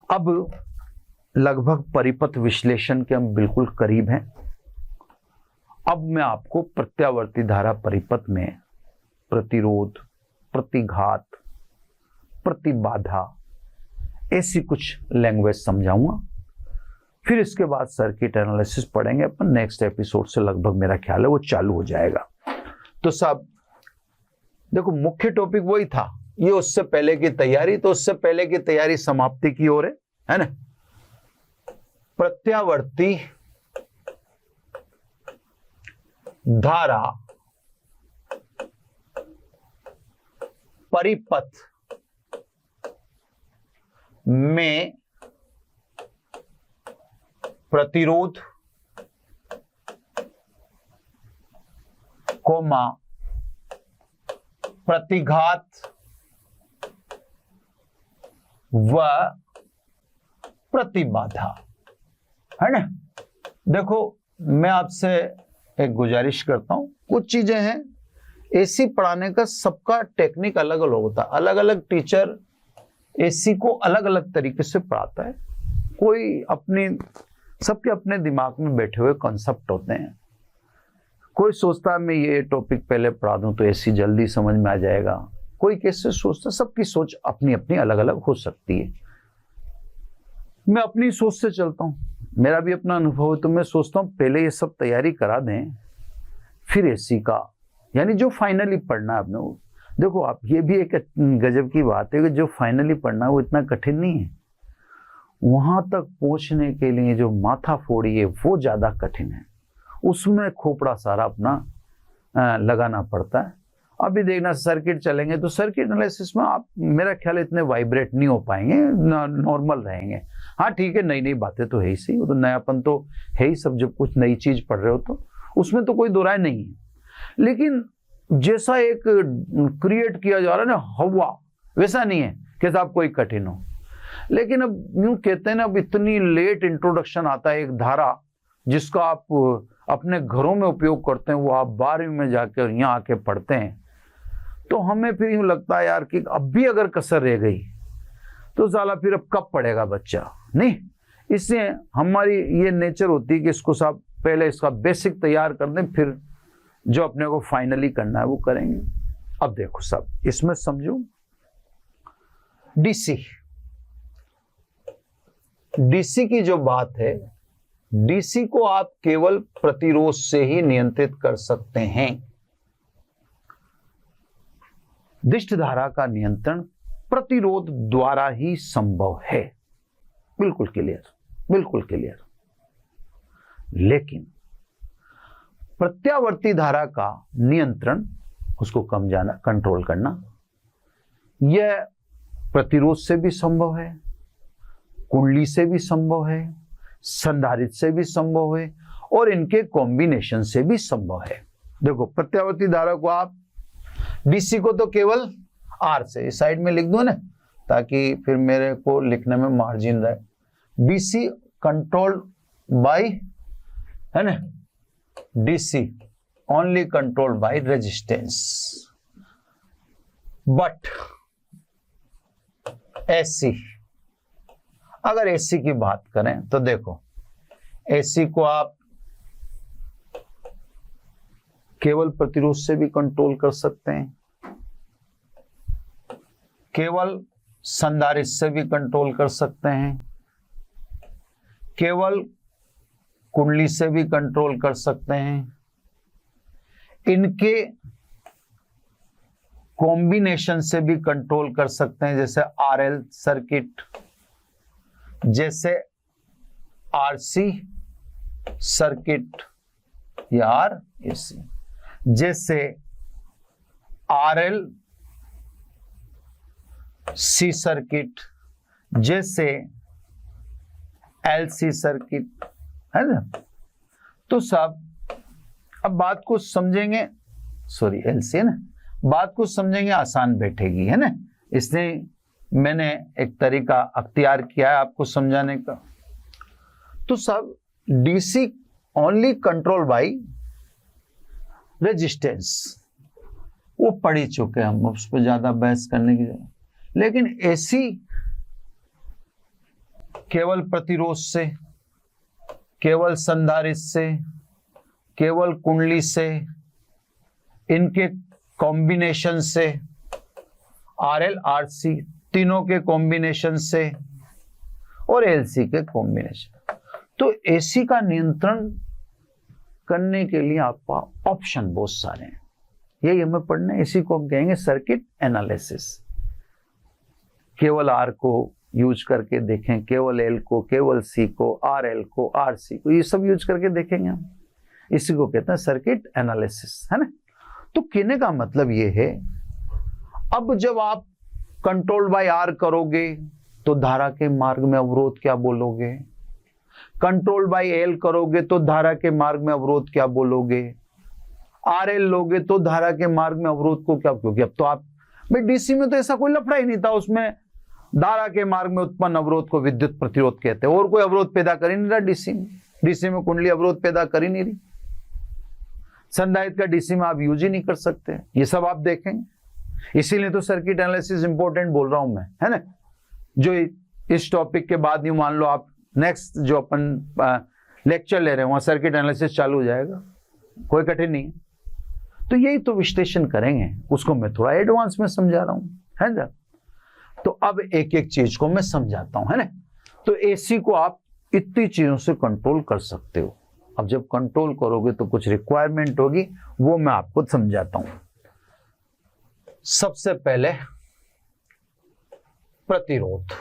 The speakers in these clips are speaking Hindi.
अब लगभग परिपथ विश्लेषण के हम बिल्कुल करीब हैं। अब मैं आपको प्रत्यावर्ती धारा परिपथ में प्रतिरोध, प्रतिघात, प्रतिबाधा ऐसी कुछ लैंग्वेज समझाऊंगा। फिर इसके बाद सर्किट एनालिसिस पढ़ेंगे अपन। नेक्स्ट एपिसोड से लगभग मेरा ख्याल है वो चालू हो जाएगा। तो सब देखो, मुख्य टॉपिक वही था, ये उससे पहले की तैयारी। तो उससे पहले की तैयारी समाप्ति की ओर है ना। प्रत्यावर्ती धारा परिपथ में प्रतिरोध, कोमा प्रतिघात व प्रतिबाधा, है ना। देखो, मैं आपसे एक गुजारिश करता हूं, कुछ चीजें हैं एसी पढ़ाने का सबका टेक्निक अलग अलग होता है। अलग अलग टीचर एसी को अलग अलग तरीके से पढ़ाता है। कोई अपनी, सबके अपने दिमाग में बैठे हुए कॉन्सेप्ट होते हैं। कोई सोचता है मैं ये टॉपिक पहले पढ़ा दूं तो एसी जल्दी समझ में आ जाएगा। कोई कैसे सोचता, सबकी सोच अपनी अपनी अलग अलग हो सकती है। मैं अपनी सोच से चलता हूं, मेरा भी अपना अनुभव है। तो मैं सोचता हूं पहले ये सब तैयारी करा दें, फिर एसी का, यानी जो फाइनली पढ़ना है आपने। देखो आप, ये भी एक गजब की बात है कि जो फाइनली पढ़ना है वो इतना कठिन नहीं है। वहां तक पहुंचने के लिए जो माथा फोड़ी है वो ज्यादा कठिन है। उसमें खोपड़ा सारा अपना लगाना पड़ता है। अभी देखना, सर्किट चलेंगे तो सर्किट एनालिसिस में आप, मेरा ख्याल इतने वाइब्रेट नहीं हो पाएंगे, नॉर्मल रहेंगे। हाँ ठीक है, नई नई बातें तो है ही सही, वो तो नयापन तो है ही। सब जब कुछ नई चीज पढ़ रहे हो तो उसमें तो कोई दो राय नहीं है। लेकिन जैसा एक क्रिएट किया जा रहा है ना हवा, वैसा नहीं है कि साहब कोई कठिन हो। लेकिन अब यूं कहते हैं ना, अब इतनी लेट इंट्रोडक्शन आता है एक धारा जिसका आप अपने घरों में उपयोग करते हैं, वो आप 12वीं में जाकर यहाँ आके पढ़ते हैं। तो हमें फिर यूं लगता है यार कि अब भी अगर कसर रह गई तो साला फिर अब कब पढ़ेगा बच्चा। नहीं, इससे हमारी ये नेचर होती है कि इसको साहब पहले इसका बेसिक तैयार कर दें, फिर जो अपने को फाइनली करना है वो करेंगे। अब देखो साहब, इसमें समझो डीसी की जो बात है, डीसी को आप केवल प्रतिरोध से ही नियंत्रित कर सकते हैं। दिष्ट धारा का नियंत्रण प्रतिरोध द्वारा ही संभव है। बिल्कुल क्लियर, बिल्कुल क्लियर। लेकिन प्रत्यावर्ती धारा का नियंत्रण, उसको कम जाना, कंट्रोल करना, यह प्रतिरोध से भी संभव है, कुंडली से भी संभव है, संधारित्र से भी संभव है, और इनके कॉम्बिनेशन से भी संभव है। देखो, प्रत्यावर्ती धारा को आप, डीसी को तो केवल आर से, इस साइड में लिख दो ना ताकि फिर मेरे को लिखने में मार्जिन रहे। डीसी कंट्रोल्ड बाय, है ना, DC only controlled by resistance. But AC, अगर एसी की बात करें तो देखो, एसी को आप केवल प्रतिरोध से भी कंट्रोल कर सकते हैं, केवल संधारित्र से भी कंट्रोल कर सकते हैं, केवल कुंडली से भी कंट्रोल कर सकते हैं, इनके कॉम्बिनेशन से भी कंट्रोल कर सकते हैं, जैसे आरएल सर्किट, जैसे आरसी सर्किट या आरएसी, जैसे आरएल सी सर्किट, जैसे एलसी सर्किट, है ना। तो सब अब बात को समझेंगे, सॉरी एलसी है ना, बात को समझेंगे आसान बैठेगी, है ना। इसलिए मैंने एक तरीका अख्तियार किया है आपको समझाने का। तो सब DC only control by resistance, वो पढ़ ही चुके हम, उस पर ज्यादा बहस करने की जरूरत। लेकिन एसी केवल प्रतिरोध से, केवल संधारित्र से, केवल कुंडली से, इनके कॉम्बिनेशन से, आरएल आरसी तीनों के कॉम्बिनेशन से और एलसी के कॉम्बिनेशन। तो एसी का नियंत्रण करने के लिए आपका ऑप्शन बहुत सारे हैं, यही हमें पढ़ना है। इसी को हम कहेंगे सर्किट एनालिसिस। केवल आर को यूज करके देखें, केवल एल को, केवल सी को, आर एल को, आर सी को, ये सब यूज करके देखेंगे हम। इसी को कहते हैं सर्किट एनालिसिस, है ना। तो कहने का मतलब ये है, अब जब आप कंट्रोल बाय आर करोगे तो धारा के मार्ग में अवरोध क्या बोलोगे, कंट्रोल बाय एल करोगे तो धारा के मार्ग में अवरोध क्या बोलोगे, आर एल लोगे तो धारा के मार्ग में अवरोध को क्या, क्योंकि अब तो आप भाई डीसी में तो ऐसा कोई लफड़ा ही नहीं था, उसमें धारा के मार्ग में उत्पन्न अवरोध को विद्युत प्रतिरोध कहते हैं, और कोई अवरोध पैदा कर ही नहीं रहा डीसी में कुंडली अवरोध पैदा कर ही नहीं रही, संधारित्र का डीसी में आप यूज ही नहीं कर सकते। ये सब आप देखेंगे, इसीलिए तो सर्किट एनालिसिस इंपॉर्टेंट बोल रहा हूं मैं, है ना। जो इस टॉपिक के बाद ही मान लो आप नेक्स्ट जो अपन लेक्चर ले रहे हैं वहां सर्किट एनालिसिस चालू हो जाएगा, कोई कठिन नहीं है। तो यही तो विश्लेषण करेंगे, उसको मैं थोड़ा एडवांस में समझा रहा हूं, है ना। तो अब एक एक चीज को मैं समझाता हूं, है ना। तो एसी को आप इतनी चीजों से कंट्रोल कर सकते हो। अब जब कंट्रोल करोगे तो कुछ रिक्वायरमेंट होगी, वो मैं आपको समझाता हूं। सबसे पहले प्रतिरोध,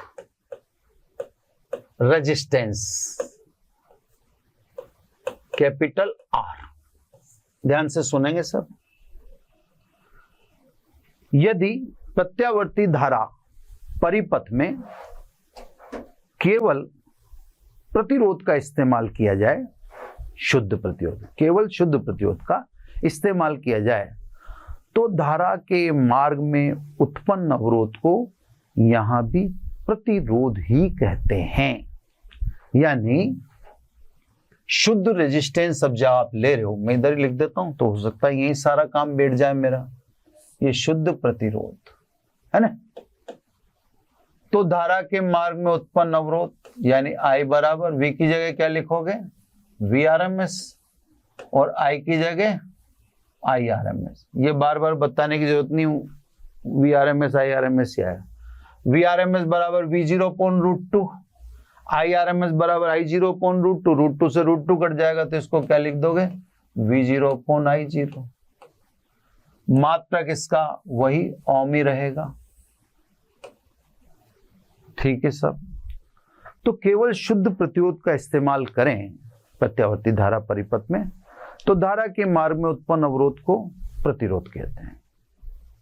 रेजिस्टेंस, कैपिटल आर। ध्यान से सुनेंगे सब। यदि प्रत्यावर्ती धारा परिपथ में केवल प्रतिरोध का इस्तेमाल किया जाए, शुद्ध प्रतिरोध, केवल शुद्ध प्रतिरोध का इस्तेमाल किया जाए, तो धारा के मार्ग में उत्पन्न अवरोध को यहां भी प्रतिरोध ही कहते हैं। यानी शुद्ध रेजिस्टेंस अब जब आप ले रहे हो, मैं इधर ही लिख देता हूं तो हो सकता है यही सारा काम बैठ जाए मेरा, ये शुद्ध प्रतिरोध है ना। तो धारा के मार्ग में उत्पन्न अवरोध यानी I बराबर V की जगह क्या लिखोगे, VRMS, और I की जगह IRMS। ये बार बार बताने की जरूरत नहीं, VRMS IRMS ही आएगा। VRMS बराबर V0/√2, IRMS बराबर I0/√2, √2 से √2 कट जाएगा तो इसको क्या लिख दोगे, V0/I0। मात्रक इसका वही ओम ही रहेगा, ठीक है सब। तो केवल शुद्ध प्रतिरोध का इस्तेमाल करें प्रत्यावर्ती धारा परिपथ में, तो धारा के मार्ग में उत्पन्न अवरोध को प्रतिरोध कहते हैं।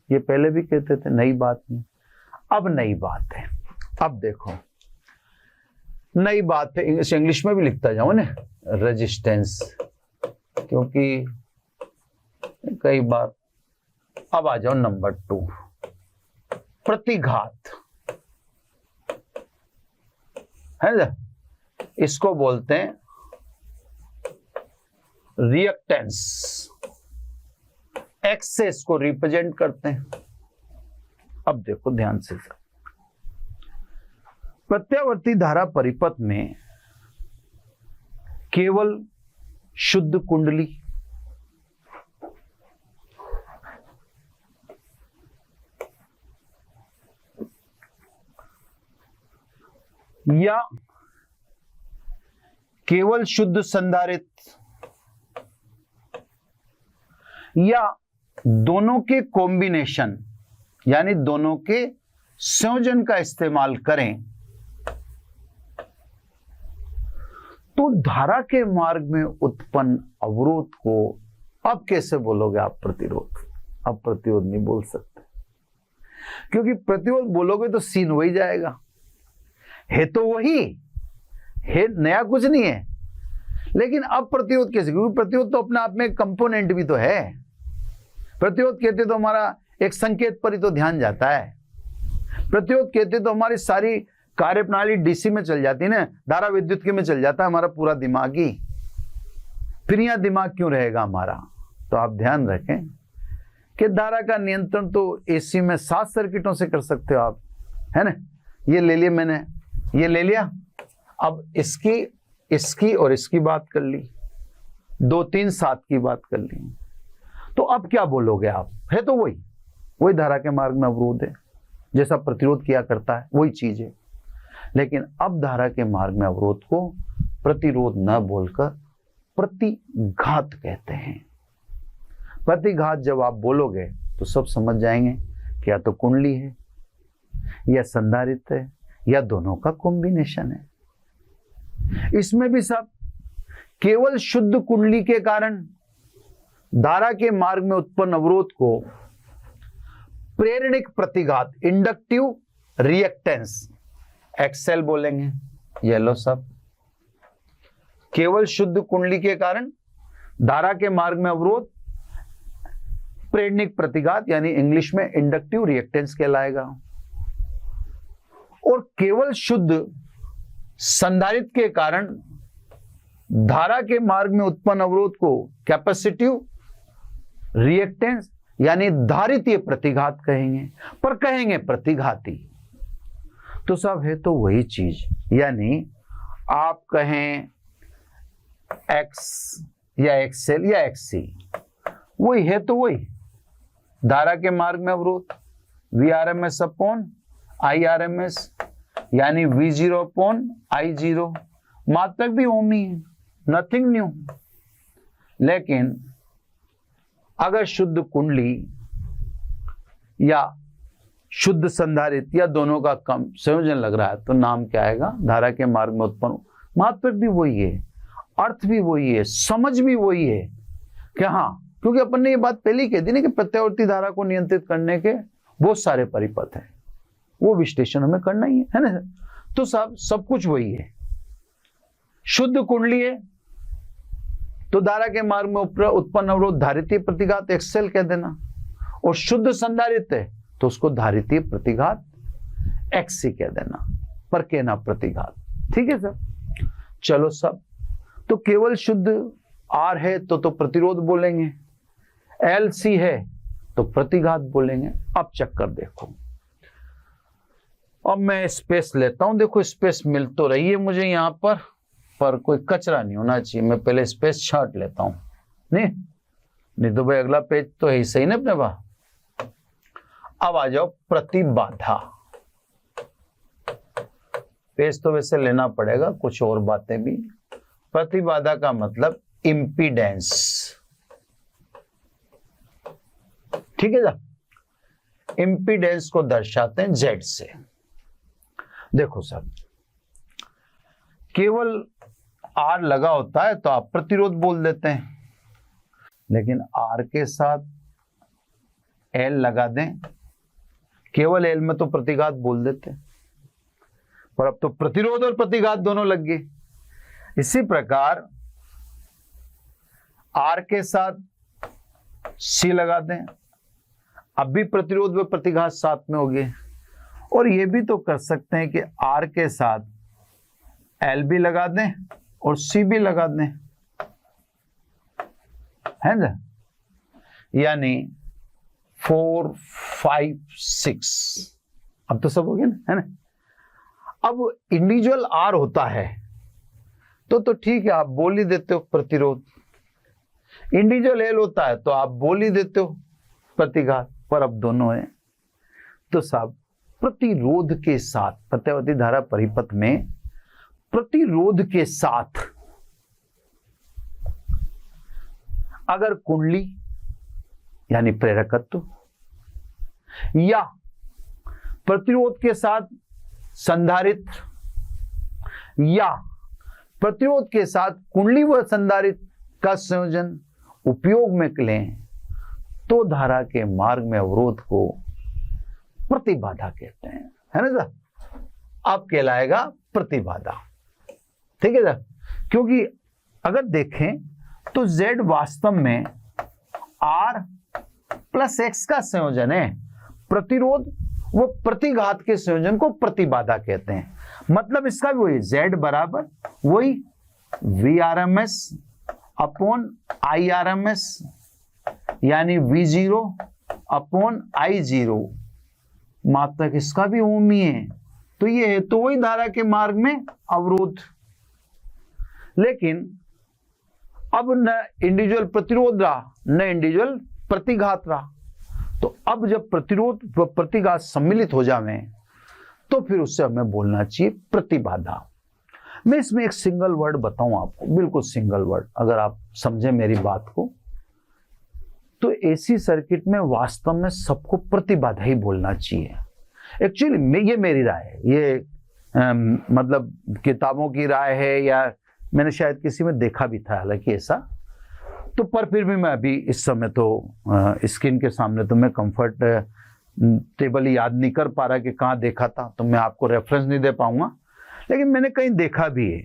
ये पहले भी कहते थे, नई बात नहीं। अब नई बात है, अब देखो नई बात है, इंग्लिश में भी लिखता जाऊं ना, रेजिस्टेंस, क्योंकि कई बार। अब आ जाओ नंबर 2, प्रतिघात, है ना। इसको बोलते हैं रिएक्टेंस, एक्स से इसको रिप्रेजेंट करते हैं। अब देखो ध्यान से, प्रत्यावर्ती धारा परिपथ में केवल शुद्ध कुंडली या केवल शुद्ध संधारित्र या दोनों के कॉम्बिनेशन यानी दोनों के संयोजन का इस्तेमाल करें, तो धारा के मार्ग में उत्पन्न अवरोध को अब कैसे बोलोगे आप, प्रतिरोध। अब प्रतिरोध नहीं बोल सकते, क्योंकि प्रतिरोध बोलोगे तो सीन वही जाएगा, है तो वही है, नया कुछ नहीं है। लेकिन अब प्रतिरोध कैसे, क्योंकि प्रतिरोध तो अपने आप में एक कंपोनेंट भी तो है। प्रतिरोध कहते तो हमारा एक संकेत पर ही तो ध्यान जाता है। प्रतिरोध कहते तो हमारी सारी कार्यप्रणाली डीसी में चल जाती है ना, धारा विद्युत के में चल जाता है हमारा पूरा दिमाग ही। फिर यहां दिमाग क्यों रहेगा हमारा। तो आप ध्यान रखें कि धारा का नियंत्रण तो एसी में 7 सर्किटों से कर सकते हो आप, है ना। ये ले लिया मैंने, ये ले लिया, अब इसकी और इसकी बात कर ली, 2 3 7 की बात कर ली, तो अब क्या बोलोगे आप? है तो वही धारा के मार्ग में अवरोध है, जैसा प्रतिरोध किया करता है वही चीज है। लेकिन अब धारा के मार्ग में अवरोध को प्रतिरोध न बोलकर प्रतिघात कहते हैं। प्रतिघात जब आप बोलोगे तो सब समझ जाएंगे कि या तो कुंडली है या संधारित्र है या दोनों का कॉम्बिनेशन है। इसमें भी सब केवल शुद्ध कुंडली के कारण धारा के मार्ग में उत्पन्न अवरोध को प्रेरणिक प्रतिघात, इंडक्टिव रिएक्टेंस, एक्सेल बोलेंगे। ये लो सब, केवल शुद्ध कुंडली के कारण धारा के मार्ग में अवरोध प्रेरणिक प्रतिघात यानी इंग्लिश में इंडक्टिव रिएक्टेंस कहलाएगा। और केवल शुद्ध संधारित्र के कारण धारा के मार्ग में उत्पन्न अवरोध को कैपेसिटिव रिएक्टेंस यानी धारितीय प्रतिघात कहेंगे, पर कहेंगे प्रतिघाती। तो सब है तो वही चीज, यानी आप कहें एक्स या एक्सएल या एक्ससी, वही है तो वही धारा के मार्ग में अवरोध VRMS अपॉन IRMS यानी V0 अपॉन I0, मात्रक भी ओम ही है, नथिंग न्यू। लेकिन अगर शुद्ध कुंडली या शुद्ध संधारित्र या दोनों का कम संयोजन लग रहा है तो नाम क्या आएगा? धारा के मार्ग में उत्पन्न। मात्रक भी वही है, अर्थ भी वही है, समझ भी वही है कि हाँ, क्योंकि अपन ने ये बात पहले ही कह दी ना कि प्रत्यावर्ती धारा को नियंत्रित करने के बहुत सारे परिपथ हैं, वो विश्लेषण हमें करना ही है ना। तो सब कुछ वही है। शुद्ध कुंडली है तो धारा के मार्ग में उत्पन्न अवरोध धारितीय प्रतिघात एक्सेल कह देना, और शुद्ध संधारित्र है तो उसको धारितीय प्रतिघात एक्सी कह देना, पर कहना प्रतिघात। ठीक है सर, चलो सब। तो केवल शुद्ध आर है तो प्रतिरोध बोलेंगे, LC है तो प्रतिघात बोलेंगे। अब चक्कर देखो, अब मैं स्पेस लेता हूं। देखो स्पेस मिल तो रही है मुझे यहां पर कोई कचरा नहीं होना चाहिए। मैं पहले स्पेस छांट लेता हूं, नहीं तो भाई अगला पेज तो है ही सही ना अपने पास। अब आ जाओ प्रतिबाधा। पेज तो वैसे लेना पड़ेगा, कुछ और बातें भी। प्रतिबाधा का मतलब इम्पीडेंस, ठीक है ना। इम्पीडेंस को दर्शाते हैं Z से। देखो सर, केवल R लगा होता है तो आप प्रतिरोध बोल देते हैं, लेकिन R के साथ L लगा दें, केवल L में तो प्रतिघात बोल देते हैं, पर अब तो प्रतिरोध और प्रतिघात दोनों लग गए। इसी प्रकार R के साथ C लगा दें, अब भी प्रतिरोध व प्रतिघात साथ में हो गए। और ये भी तो कर सकते हैं कि R के साथ L भी लगा दें और C भी लगा दें, है ना। यानी 4 5 6, अब तो सब हो गया ना, है ना। अब इंडिविजुअल R होता है तो ठीक है, आप बोल ही देते हो प्रतिरोध। इंडिविजुअल L होता है तो आप बोल ही देते हो प्रतिघात, पर अब दोनों है तो साहब प्रतिरोध के साथ, प्रत्यावर्ती धारा परिपथ में प्रतिरोध के साथ अगर कुंडली यानी प्रेरकत्व या प्रतिरोध के साथ संधारित्र या प्रतिरोध के साथ कुंडली व संधारित्र का संयोजन उपयोग में लें तो धारा के मार्ग में अवरोध को प्रतिबाधा कहते हैं, है ना सर। अब कहलाएगा प्रतिबाधा, ठीक है सर। क्योंकि अगर देखें तो Z वास्तव में R प्लस X का संयोजन है। प्रतिरोध वो प्रतिघात के संयोजन को प्रतिबाधा कहते हैं। मतलब इसका भी वही, Z बराबर वही VRMS अपॉन IRMS यानी V0 अपॉन I0, मात्रक इसका भी ओम ही है तो ये है तो वही धारा के मार्ग में अवरोध। लेकिन अब न इंडिविजुअल प्रतिरोध रहा न इंडिविजुअल प्रतिघात रहा, तो अब जब प्रतिरोध व प्रतिघात सम्मिलित हो जावे तो फिर उससे हमें बोलना चाहिए प्रतिबाधा। मैं इसमें एक सिंगल वर्ड बताऊं आपको, बिल्कुल सिंगल वर्ड, अगर आप समझे मेरी बात को, तो एसी सर्किट में वास्तव में सबको प्रतिबाधा ही बोलना चाहिए। एक्चुअली ये मेरी राय है, ये मतलब किताबों की राय है या मैंने शायद किसी में देखा भी था हालांकि ऐसा, तो पर फिर भी मैं अभी इस समय तो स्क्रीन के सामने तो मैं कंफर्ट टेबल याद नहीं कर पा रहा कि कहाँ देखा था, तो मैं आपको रेफरेंस नहीं दे पाऊंगा, लेकिन मैंने कहीं देखा भी है।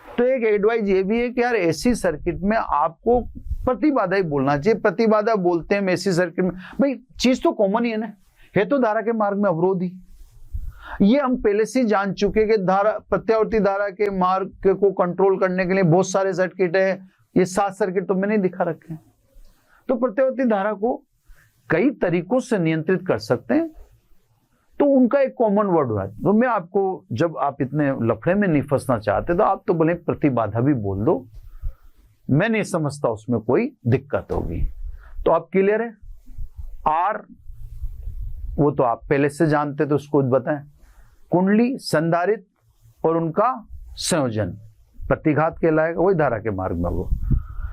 तो एक एडवाइस ये भी है कि यार एसी सर्किट में आपको प्रतिबाधा ही बोलना चाहिए। प्रतिबाधा बोलते हैं एसी सर्किट में, भाई चीज तो कॉमन ही है ना, है तो धारा के मार्ग में अवरोध ही। ये हम पहले से जान चुके कि धारा प्रत्यावर्ती धारा के मार्ग को कंट्रोल करने के लिए बहुत सारे सर्किट है, ये 7 सर्किट तो मैंने दिखा रखे हैं। तो प्रत्यावर्ती धारा को कई तरीकों से नियंत्रित कर सकते हैं, तो उनका एक कॉमन वर्ड हुआ है। तो मैं आपको, जब आप इतने लफड़े में नहीं फंसना चाहते तो आप तो भले प्रतिबाधा भी बोल दो, मैं नहीं समझता उसमें कोई दिक्कत होगी। तो आप क्लियर है? आर वो तो आप पहले से जानते तो उसको बताएं। कुंडली, संधारित्र और उनका संयोजन प्रतिघात कहलाएगा, वही धारा के मार्ग में वो।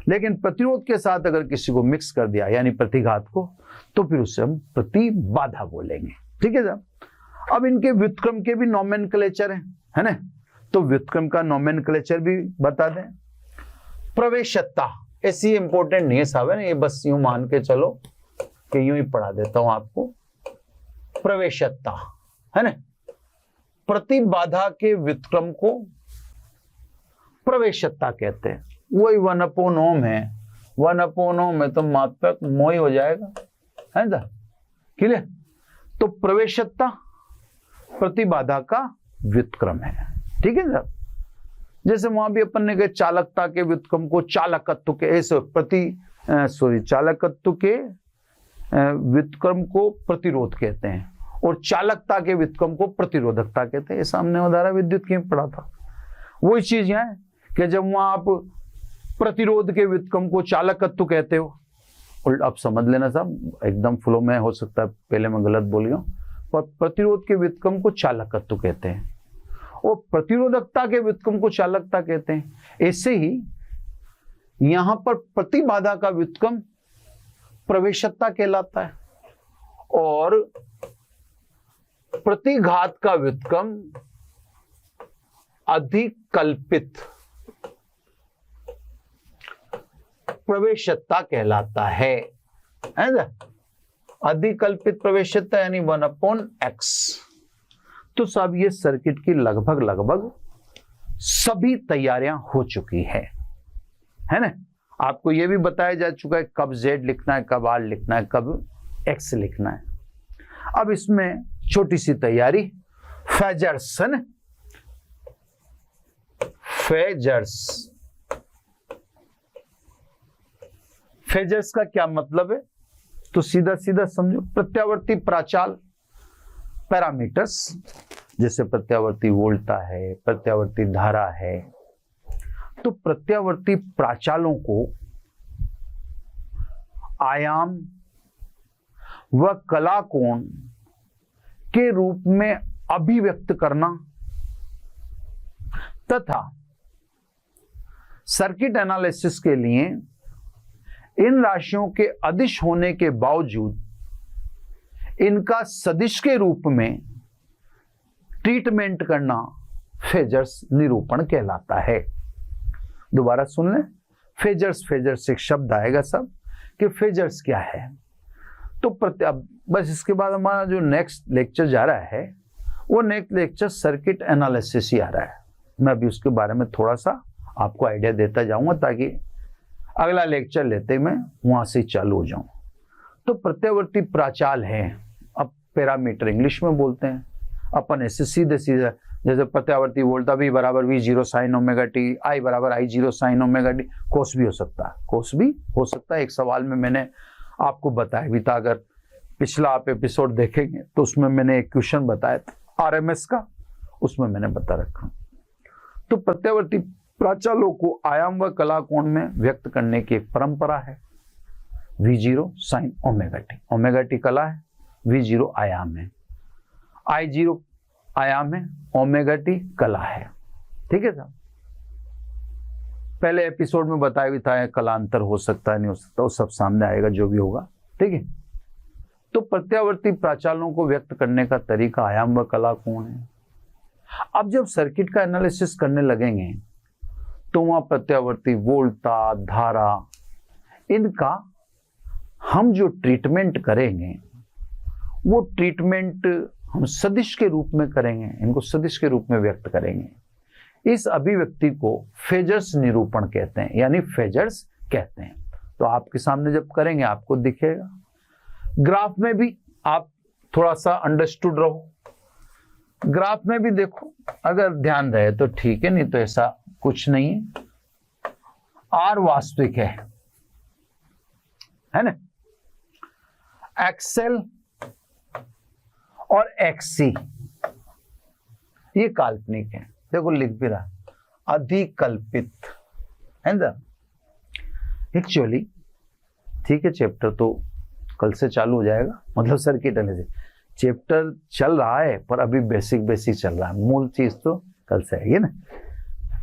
लेकिन प्रतिरोध के साथ अगर किसी को मिक्स कर दिया यानी प्रतिघात को, तो फिर उससे हम प्रतिबाधा बोलेंगे। ठीक है साहब। अब इनके व्युत्क्रम के भी नोमेनक्लेचर है ना, तो व्युत्क्रम का नोमेनक्लेचर भी बता दें। प्रवेशकता ऐसी इंपॉर्टेंट नहीं है साहब, है ना, ये बस यूं मान के चलो कि यूं ही पढ़ा देता हूं आपको। प्रवेशकता है ना, प्रतिबाधा के व्युत्क्रम को प्रवेशकता कहते हैं। वही 1/ओम है, 1/ओम में तो मात्रक मोई हो जाएगा, है ना, क्लियर। तो प्रवेशकता प्रतिबाधा का व्युत्क्रम है। ठीक है साहब। जैसे वहां भी अपन ने कहा चालकता के व्युत्क्रम को चालकत्व के चालकत्व के व्युत्क्रम को प्रतिरोध कहते हैं और चालकता के व्युत्क्रम को प्रतिरोधकता कहते हैं। ये सामने उदाहरा विद्युत की पढ़ा था। वही चीज यहाँ है कि जब वहां आप प्रतिरोध के व्युत्क्रम को चालकत्व कहते हो, और आप समझ लेना साहब एकदम फ्लो में हो सकता है पहले मैं गलत बोल गया, पर प्रतिरोध के व्युत्क्रम को चालकत्व कहते हैं और प्रतिरोधकता के व्युत्क्रम को चालकता कहते हैं। ऐसे ही यहां पर प्रतिबाधा का व्युत्क्रम प्रवेशकता कहलाता है और प्रतिघात का व्युत्क्रम अधिकल्पित प्रवेशकता कहलाता है ना। अधिकल्पित प्रवेशकता यानी 1/x। तो सब ये सर्किट की लगभग सभी तैयारियां हो चुकी है ना। आपको ये भी बताया जा चुका है कब Z लिखना है, कब R लिखना है, कब X लिखना है। अब इसमें छोटी सी तैयारी, फेजर्स है ना, फेजर्स का क्या मतलब है, तो सीधा सीधा समझो। प्रत्यावर्ती प्राचाल पैरामीटर्स, जैसे प्रत्यावर्ती वोल्टा है, प्रत्यावर्ती धारा है, तो प्रत्यावर्ती प्राचालों को आयाम व कला कोण के रूप में अभिव्यक्त करना तथा सर्किट एनालिसिस के लिए इन राशियों के अदिश होने के बावजूद इनका सदिश के रूप में ट्रीटमेंट करना फेजर्स निरूपण कहलाता है। दोबारा सुन लें, फेजर्स एक शब्द आएगा सब कि फेजर्स क्या है। तो बस इसके बाद हमारा जो नेक्स्ट लेक्चर जा रहा है वो नेक्स्ट लेक्चर सर्किट एनालिसिस ही आ रहा है। मैं अभी उसके बारे में थोड़ा सा आपको आइडिया देता जाऊंगा ताकि अगला लेक्चर लेते मैं वहां से चालू हो जाऊं। तो प्रत्यावर्ती प्राचाल है, अब पैरामीटर इंग्लिश में बोलते हैं अपन ऐसे सीधे जैसे प्रत्यावर्ती वोल्टा V बराबर V0 sine omega T, I बराबर I0 साइन ओमेगा टी। कोस भी हो सकता है, कोस भी हो सकता है। एक सवाल में मैंने आपको बताया भी था, अगर पिछला आप एपिसोड देखेंगे तो उसमें मैंने एक क्वेश्चन बताया था RMS का, उसमें मैंने बता रखा। तो प्रत्यावर्ती प्राचालों को आयाम व कला कोण में व्यक्त करने की एक परंपरा है। V0 sin omega T, omega T कला है, V0 आयाम है, I0 आयाम है, ओमेगा टी कला है। ठीक है साहब, पहले एपिसोड में बताया भी था कलांतर हो सकता है नहीं हो सकता, वो सब सामने आएगा जो भी होगा। ठीक है, तो प्रत्यावर्ती प्राचालों को व्यक्त करने का तरीका आयाम व कला कोण है। अब जब सर्किट का एनालिसिस करने लगेंगे तो वहां प्रत्यावर्ती वोल्टा, धारा, इनका हम जो ट्रीटमेंट करेंगे वो ट्रीटमेंट हम सदिश के रूप में करेंगे, इनको सदिश के रूप में व्यक्त करेंगे। इस अभिव्यक्ति को फेजर्स निरूपण कहते हैं, यानी फेजर्स कहते हैं। तो आपके सामने जब करेंगे आपको दिखेगा। ग्राफ में भी आप थोड़ा सा अंडरस्टूड रहो, ग्राफ में भी देखो, अगर ध्यान रहे तो ठीक है, नहीं तो ऐसा कुछ नहीं है। आर वास्तविक है ना, एक्सएल और एक्सी ये काल्पनिक है। देखो लिख भी रहा, अधिकल्पित है ना एक्चुअली। ठीक है, चैप्टर तो कल से चालू हो जाएगा, मतलब सर्किट एनालिसिस चैप्टर चल रहा है पर अभी बेसिक चल रहा है, मूल चीज तो कल से आएगी ना।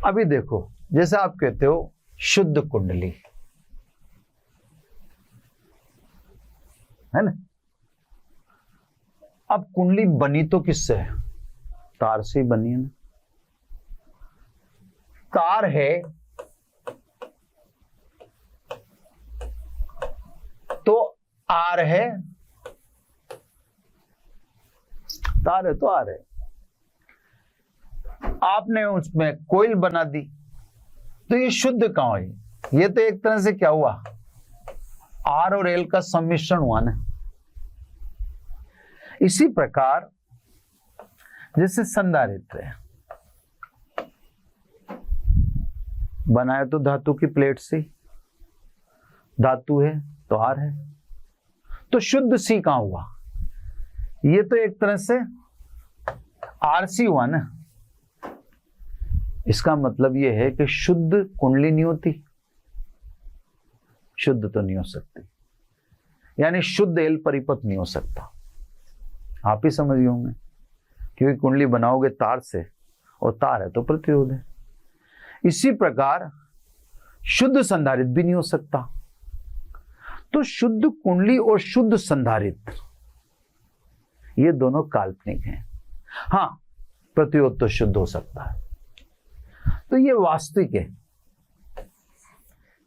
अभी देखो, जैसे आप कहते हो शुद्ध कुंडली है ना, अब कुंडली बनी तो किससे है? तार से बनी है ना। तार है तो आर है, तार है तो आर है। आपने उसमें कोयल बना दी तो ये शुद्ध कहां हुई? ये तो एक तरह से क्या हुआ, आर और एल का सम्मिश्रण हुआ ना। इसी प्रकार जैसे संधारित्र है, बनाया तो धातु की प्लेट से, धातु है तो आर है, तो शुद्ध सी कहां हुआ? ये तो एक तरह से आरसी हुआ ना। इसका मतलब यह है कि शुद्ध कुंडली नहीं होती, शुद्ध तो नहीं हो सकती, यानी शुद्ध एल परिपथ नहीं हो सकता। आप ही समझ गए होंगे, क्योंकि कुंडली बनाओगे तार से और तार है तो प्रतिरोध है। इसी प्रकार शुद्ध संधारित भी नहीं हो सकता। तो शुद्ध कुंडली और शुद्ध संधारित ये दोनों काल्पनिक हैं। हां, प्रतिरोध तो शुद्ध हो सकता है। तो ये वास्तविक है,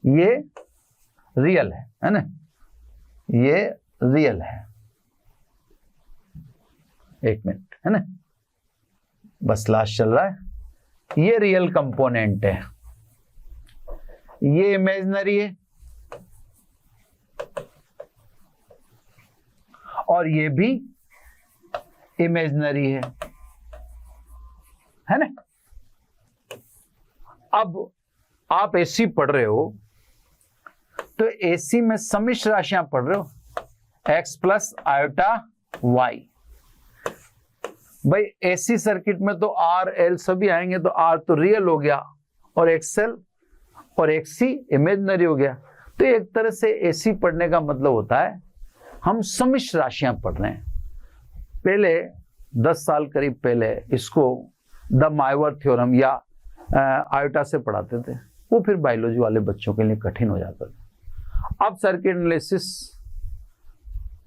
ये रियल है ना, ये रियल है। एक मिनट है ना, बस लास्ट चल रहा है। ये रियल कंपोनेंट है, ये इमेजिनरी है और ये भी इमेजिनरी है ना। अब आप एसी पढ़ रहे हो तो एसी में सम्मिश्र राशियां पढ़ रहे हो, x प्लस आयोटा y। भाई एसी सर्किट में तो आर एल सभी आएंगे, तो आर तो रियल हो गया और एक्सएल और एक्सी इमेजिनरी हो गया। तो एक तरह से एसी पढ़ने का मतलब होता है हम सम्मिश्र राशियां पढ़ रहे हैं। पहले 10 साल करीब पहले इसको द माइवर थ्योरम या आयोटा से पढ़ाते थे, वो फिर बायोलॉजी वाले बच्चों के लिए कठिन हो जाता था। अब सर्किट एनालिसिस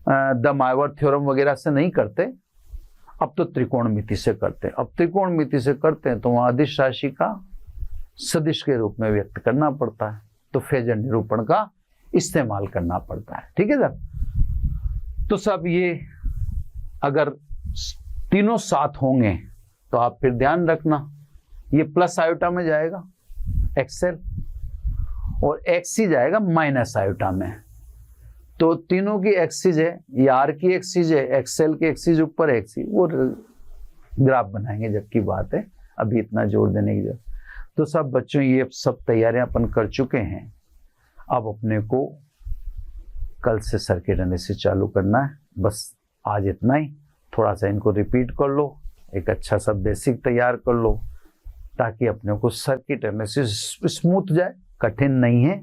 द माइवर थ्योरम वगैरह से नहीं करते, अब तो त्रिकोणमिति से करते हैं। अब त्रिकोणमिति से करते हैं तो वहां अदिश राशि का सदिश के रूप में व्यक्त करना पड़ता है, तो फेजर निरूपण का इस्तेमाल करना पड़ता है। ठीक है सर। तो सब ये अगर तीनों साथ होंगे तो आप फिर ध्यान रखना, ये प्लस आयोटा में जाएगा एक्सएल और एक्सी जाएगा माइनस आयोटा में। तो तीनों की एक्सीज है, ये आर की एक्सीज है, एक्सएल की एक्सीज ऊपर एक्सी, वो ग्राफ बनाएंगे जबकि बात है, अभी इतना जोर देने की जरूरत। तो सब बच्चों ये सब तैयारियां अपन कर चुके हैं। अब अपने को कल से सर्किट एनालिसिस चालू करना है। बस आज इतना ही, थोड़ा सा इनको रिपीट कर लो, एक अच्छा सा बेसिक तैयार कर लो ताकि अपने को सर्किट एनालिसिस स्मूथ जाए, कठिन नहीं है।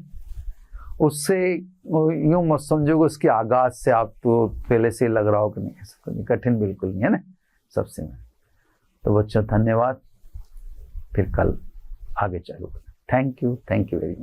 उससे यूं मत समझो कि उसके आगाज से आप तो पहले से लग रहा हो कि नहीं, ऐसा तो नहीं, कठिन बिल्कुल नहीं है ना सबसे में। तो बच्चों धन्यवाद, फिर कल आगे चालू करें। Thank you very much.